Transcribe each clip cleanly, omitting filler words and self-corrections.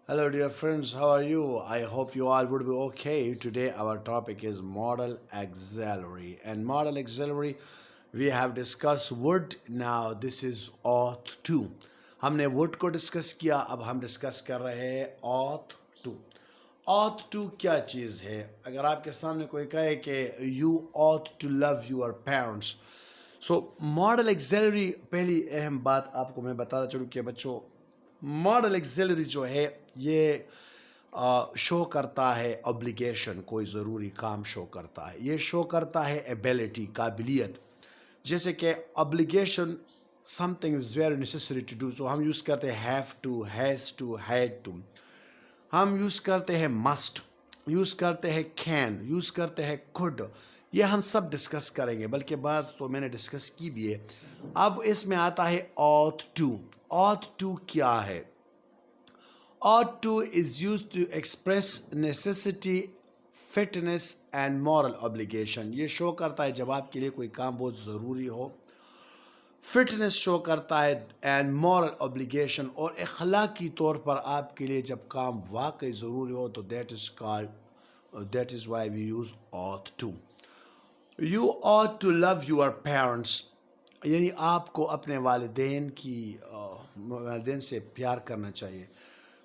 Hello, dear friends. How are you? I hope you all would be okay. Today, our topic is modal auxiliary. And modal auxiliary, we have discussed would. Now, this is auth 2. हमने would को discuss किया. अब हम discuss कर रहे हैं auth 2. auth 2 क्या चीज़ है? अगर आपके सामने कोई कहे कि you ought to love your parents. So model auxiliary, पहली अहम बात आपको मैं बताता चलूँ कि बच्चों, मॉडल एक्सेलरी जो है ये शो करता है ऑब्लिगेशन, कोई ज़रूरी काम शो करता है. ये शो करता है एबिलिटी, काबिलियत. जैसे कि obligation something is very necessary to do, so हम यूज़ करते हैं have to, has to, had to. हम यूज़ करते हैं मस्ट, यूज़ करते हैं कैन, यूज़ करते हैं कुड. ये हम सब डिस्कस करेंगे, बल्कि बात तो मैंने डिस्कस की भी है. अब इसमें आता है ought to. ought to क्या है? ought to is used to express necessity, fitness and moral obligation. ये शो करता है जब आपके लिए कोई काम बहुत ज़रूरी हो. फिटनेस शो करता है एंड मॉरल ऑब्लिगेशन, और अखलाकी तौर पर आपके लिए जब काम वाकई ज़रूरी हो तो that is why we use ought to. You ought to love your parents, यानी आपको अपने वालिदैन से प्यार करना चाहिए.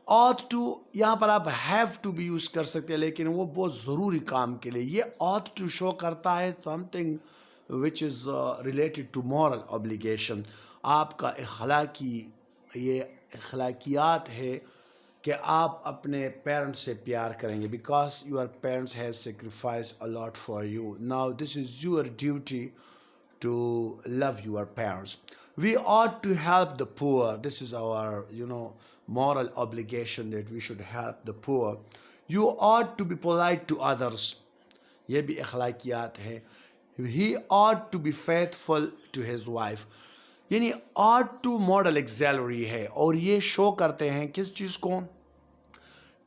ought to यहाँ पर आप have to भी यूज़ कर सकते हैं, लेकिन वो बहुत ज़रूरी काम के लिए. ये ought to शो करता है something which is related to moral obligation. आपका ये अखलाकियात है कि आप अपने पेरेंट्स से प्यार करेंगे, because your parents have sacrificed a lot for you. Now this is your duty to love your parents. We ought to help the poor. This is our moral obligation that we should help the poor. You ought to be polite to others. ये भी अखलाकियात है. He ought to be faithful to his wife. यानी ought to model auxiliary है, और ये show करते हैं किस चीज़ को?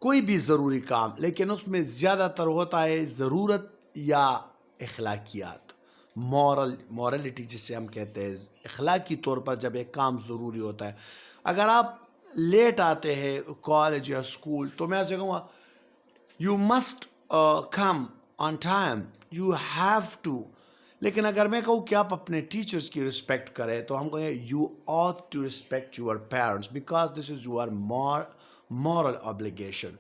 कोई भी ज़रूरी काम, लेकिन उसमें ज़्यादातर होता है ज़रूरत या अखलाकियात, मॉरलिटी जिसे हम कहते हैं. अखलाकी तौर पर जब एक काम ज़रूरी होता है. अगर आप लेट आते हैं कॉलेज या स्कूल, तो मैं आपसे कहूँगा you must come on time, you have to. लेकिन अगर मैं कहूँ कि आप अपने टीचर्स की रिस्पेक्ट करें, तो हम कहेंगे you ought to respect your parents because this is your moral obligation.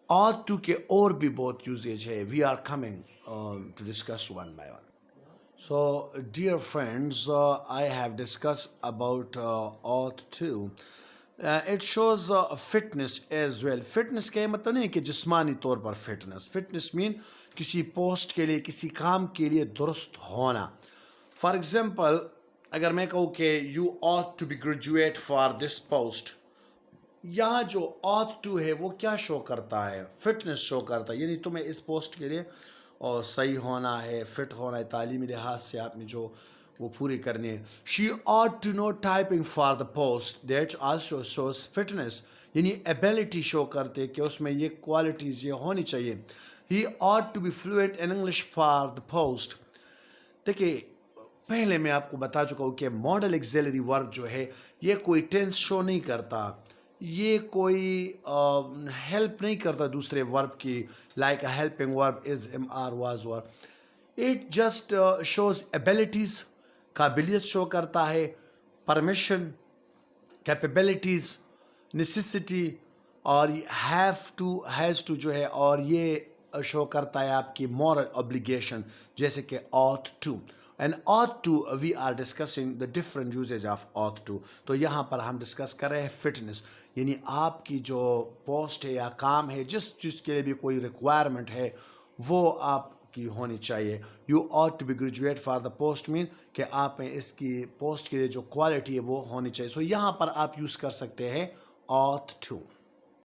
ought to के और भी बहुत यूजेज है. We are coming to discuss one by one. So dear friends, I have discussed about ought to. It shows fitness as well. Fitness का मतलब नहीं कि जिस्मानी तौर पर फिटनेस. फिटनेस मीन किसी पोस्ट के लिए, किसी काम के लिए दुरुस्त होना. फॉर एग्जाम्पल, अगर मैं कहूँ कि you ought to be graduate for this post, यहाँ जो ought to है वो क्या शो करता है? फिटनेस शो करता है. यानी तुम्हें इस पोस्ट के लिए और सही होना है, फिट होना है, तालीमी लिहाज से आपने जो वो पूरी करनी है. She ought to know typing for the post. That also shows fitness. यानी एबिलिटी शो करते कि उसमें ये क्वालिटीज़ ये होनी चाहिए. He ought to be fluent in English for the post. देखिए, पहले मैं आपको बता चुका हूँ कि मॉडल एक्सिलरी वर्ब जो है ये कोई टेंस शो नहीं करता, ये कोई हेल्प नहीं करता दूसरे वर्ब की, like a helping verb, is, am, are, was, were. It just shows abilities, काबिलियत शो करता है, परमिशन, कैपेबिलिटीज़, नेसेसिटी, और हैव टू, हैज़ टू जो है, और ये शो करता है आपकी मॉरल ऑब्लिगेशन, जैसे कि ought to. And ought to we are discussing the different usages of ought to. तो यहाँ पर हम डिस्कस कर रहे हैं फिटनेस, यानी आपकी जो पोस्ट है या काम है, जिस चीज़ के लिए भी कोई रिक्वायरमेंट है वो आपकी होनी चाहिए. You ought to be graduate for the post mean कि आप में इसकी पोस्ट के लिए जो क्वालिटी है वो होनी चाहिए. सो यहाँ पर आप यूज़ कर सकते हैं ought to.